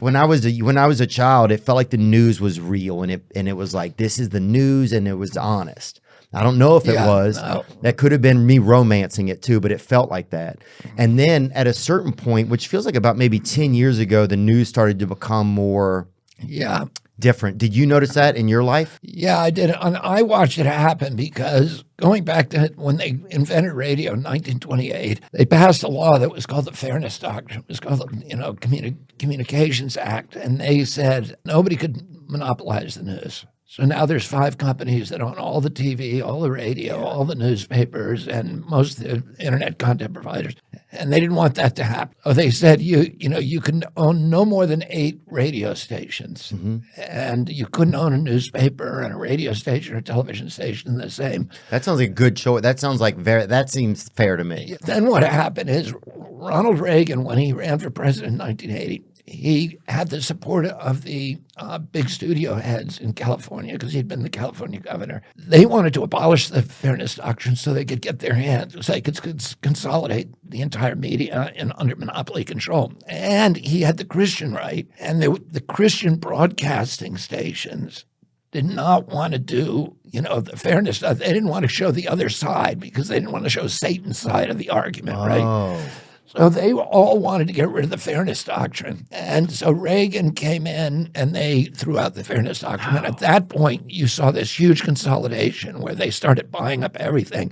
when I was a child, it felt like the news was real, and it was like, this is the news, and it was honest. I don't know if it was. No. That could have been me romancing it too, but it felt like that. And then at a certain point, which feels like about maybe 10 years ago, the news started to become more different. Did you notice that in your life? Yeah, I did. And I watched it happen because going back to when they invented radio in 1928, they passed a law that was called the Fairness Doctrine. It was called the Communications Act. And they said nobody could monopolize the news. So now there's 5 companies that own all the TV, all the radio, all the newspapers, and most of the internet content providers. And they didn't want that to happen. So they said you can own no more than 8 radio stations, and you couldn't own a newspaper and a radio station or a television station the same. That sounds like a good choice. That sounds like that seems fair to me. Then what happened is Ronald Reagan, when he ran for president in 1980, he had the support of the big studio heads in California because he'd been the California governor. They wanted to abolish the Fairness Doctrine so they could get their hands, so they could consolidate the entire media under monopoly control. And he had the Christian right, and the Christian broadcasting stations did not want to do, the fairness stuff. They didn't want to show the other side because they didn't want to show Satan's side of the argument, right? So they all wanted to get rid of the Fairness Doctrine. And so Reagan came in and they threw out the Fairness Doctrine. And at that point, you saw this huge consolidation where they started buying up everything.